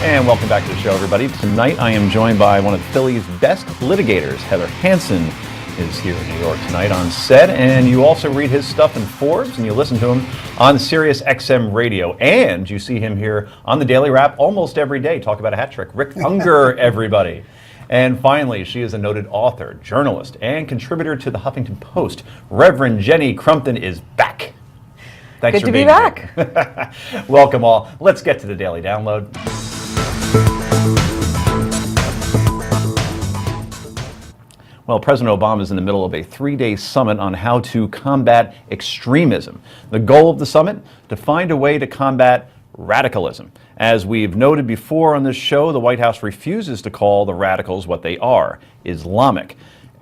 And welcome back to the show, everybody. Tonight I am joined by one of Philly's best litigators. Heather Hansen is here in New York tonight on set, and you also read his stuff in Forbes, and you listen to him on Sirius XM Radio, and you see him here on the Daily Wrap almost every day. Talk about a hat trick. Rick Unger, everybody. And finally, she is a noted author, journalist, and contributor to the Huffington Post. Reverend Jenny Crumpton is back. Thanks Good for to being be back. here. Welcome all. Let's get to the Daily Download. Well, President Obama is in the middle of a three-day summit on how to combat extremism. The goal of the summit? To find a way to combat radicalism. As we've noted before on this show, the White House refuses to call the radicals what they are, Islamic.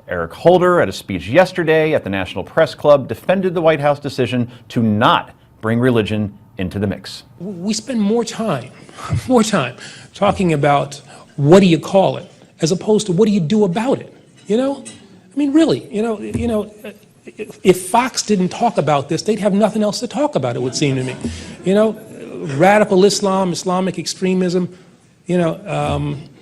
Eric Holder, at a speech yesterday at the National Press Club, defended the White House decision to not bring religion into the mix. We spend more time talking about what do you call it, as opposed to what do you do about it. You know, I mean, really, if Fox didn't talk about this, they'd have nothing else to talk about, it would seem to me. You know, radical Islam, Islamic extremism, I'm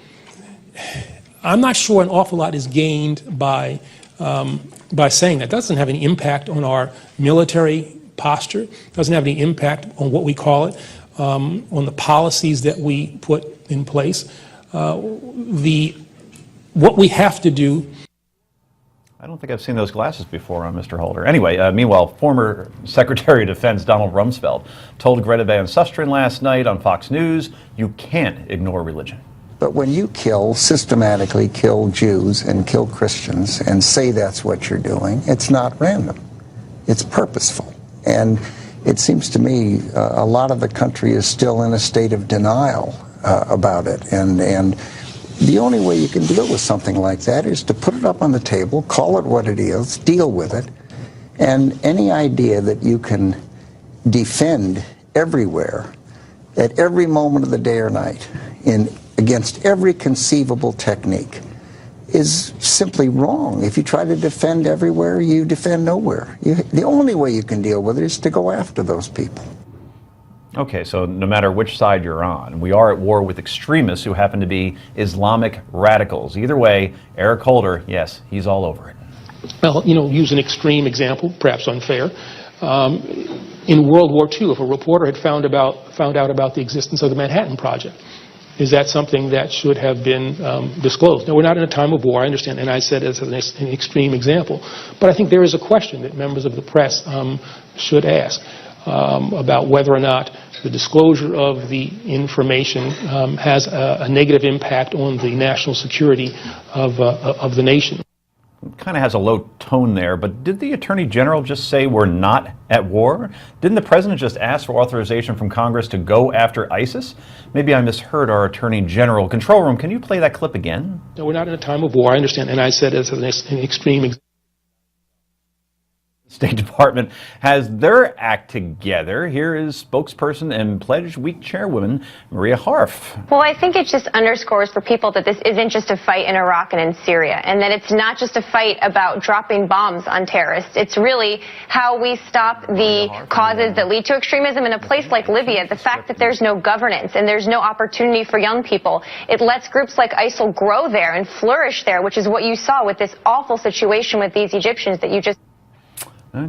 not sure an awful lot is gained by saying that. It doesn't have any impact on our military posture, doesn't have any impact on what we call it, on the policies that we put in place. What we have to do. I don't think I've seen those glasses before on Mr. Holder. Anyway, meanwhile, former Secretary of Defense Donald Rumsfeld told Greta Van Susteren last night on Fox News, you can't ignore religion. But when you systematically kill Jews and kill Christians and say that's what you're doing, it's not random. It's purposeful. And it seems to me a lot of the country is still in a state of denial about it. And the only way you can deal with something like that is to put it up on the table, call it what it is, deal with it, and any idea that you can defend everywhere, at every moment of the day or night, against every conceivable technique, is simply wrong. If you try to defend everywhere, you defend nowhere. The only way you can deal with it is to go after those people. Okay, so no matter which side you're on, we are at war with extremists who happen to be Islamic radicals. Either way, Eric Holder, yes, he's all over it. Well, use an extreme example, perhaps unfair. In World War II, if a reporter had found out about the existence of the Manhattan Project, is that something that should have been disclosed? Now, we're not in a time of war, I understand, and I said as an extreme example, but I think there is a question that members of the press should ask about whether or not the disclosure of the information has a negative impact on the national security of the nation. It kind of has a low tone there, but did the Attorney General just say we're not at war? Didn't the President just ask for authorization from Congress to go after ISIS? Maybe I misheard our Attorney General. Control Room, can you play that clip again? No, we're not in a time of war, I understand, and I said as an extreme example. State Department has their act together. Here is spokesperson and Pledge Week chairwoman Maria Harf. Well, I think it just underscores for people that this isn't just a fight in Iraq and in Syria, and that it's not just a fight about dropping bombs on terrorists. It's really how we stop the causes that lead to extremism in a place like Libya. The fact that there's no governance and there's no opportunity for young people, it lets groups like ISIL grow there and flourish there, which is what you saw with this awful situation with these Egyptians that you just...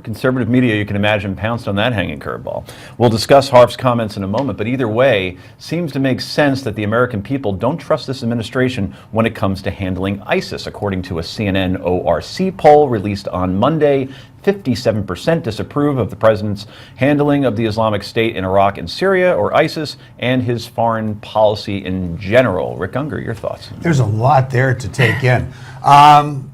Conservative media, you can imagine, pounced on that hanging curveball. We'll discuss Harf's comments in a moment, but either way, seems to make sense that the American people don't trust this administration when it comes to handling ISIS. According to a CNN ORC poll released on Monday, 57% disapprove of the president's handling of the Islamic State in Iraq and Syria, or ISIS, and his foreign policy in general. Rick Unger, your thoughts? There's a lot there to take in.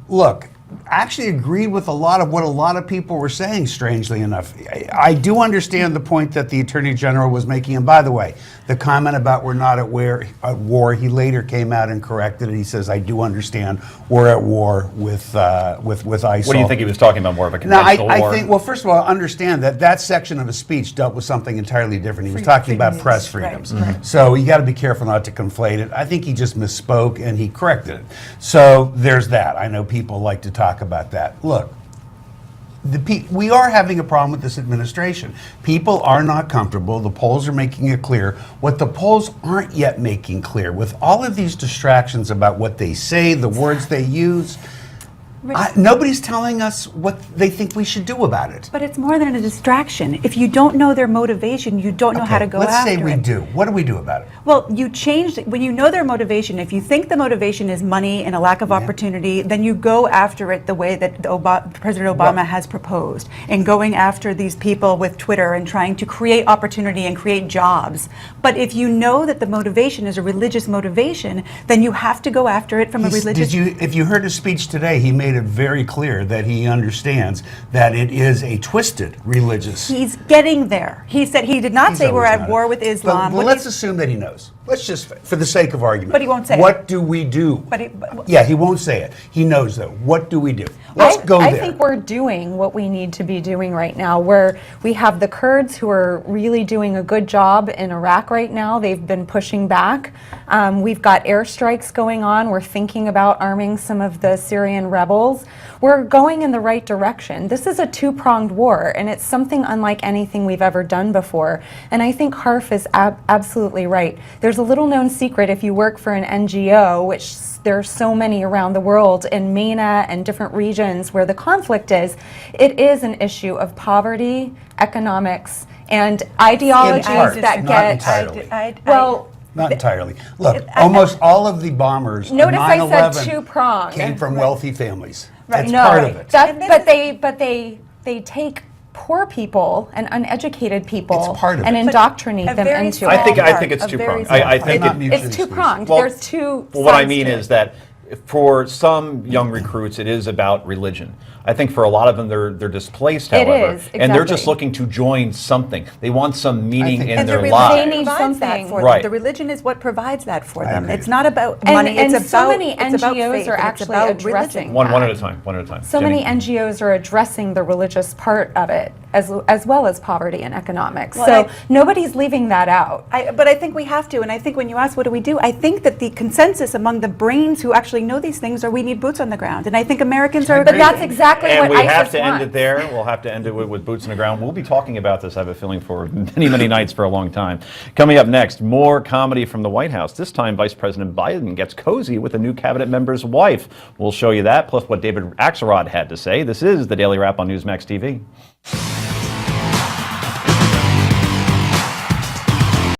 Look, I actually agreed with a lot of what a lot of people were saying, strangely enough. I do understand the point that the Attorney General was making. And by the way, the comment about we're not at war, he later came out and corrected it. He says, I do understand we're at war with ISIL. What do you think he was talking about, more of a conventional war? I think, well, first of all, understand that section of his speech dealt with something entirely different. He was talking about press freedoms. Right. Mm-hmm. So you got to be careful not to conflate it. I think he just misspoke and he corrected it. So there's that. I know people like to talk about that. Look, we are having a problem with this administration. People are not comfortable. The polls are making it clear. What the polls aren't yet making clear, with all of these distractions about what they say, the words they use, nobody's telling us what they think we should do about it. But it's more than a distraction. If you don't know their motivation, you don't know how to go after it. Let's say we do. What do we do about it? Well, you change, when you know their motivation, if you think the motivation is money and a lack of opportunity, then you go after it the way that President Obama has proposed, and going after these people with Twitter and trying to create opportunity and create jobs. But if you know that the motivation is a religious motivation, then you have to go after it from a religious... If you heard his speech today, he made it very clear that he understands that it is a twisted religious... He's getting there. He said he did not say we're at war with Islam. But let's assume that he knows. Let's just, for the sake of argument. But he won't say it. What do we do? Yeah, he won't say it. He knows though. What do we do? Let's go there. I think we're doing what we need to be doing right now, where we have the Kurds who are really doing a good job in Iraq right now. They've been pushing back. We've got airstrikes going on. We're thinking about arming some of the Syrian rebels. We're going in the right direction. This is a two-pronged war, and it's something unlike anything we've ever done before. And I think Harf is absolutely right. There's a little known secret if you work for an NGO, which there are so many around the world in MENA and different regions where the conflict is, it is an issue of poverty, economics, and ideologies that get... Not entirely. Look, almost all of the bombers on Notice I said 9/11 two-pronged. came from wealthy families. Right. That's part of it. But they take poor people and uneducated people It's part of and it. indoctrinate them into I think it. it's two-pronged. I think It's two-pronged. Well, There's two Well, what I sides mean to is it. that for some young recruits, it is about religion. I think for a lot of them, they're displaced, It however, is, and they're just exactly. looking to join something. They want some meaning in And their the lives. religion They need provides that something. for Right. them. The religion is what provides that for them. agree. It's not about And- money. and it's so about many it's about NGOs faith, are and it's actually about addressing religion. One at a time. One at a time. So Jenny? many NGOs are addressing the religious part of it, as well as poverty and economics. Well, So nobody's leaving that out. But I think we have to, and I think when you ask what do we do, I think that the consensus among the brains who actually know these things are we need boots on the ground, and I think Americans are. But that's exactly And what we ISIS have to end wants. it there. We'll have to end it with boots on the ground. We'll be talking about this, I have a feeling, for many, many nights for a long time. Coming up next, more comedy from the White House. This time, Vice President Biden gets cozy with a new cabinet member's wife. We'll show you that, plus what David Axelrod had to say. This is the Daily Wrap on Newsmax TV.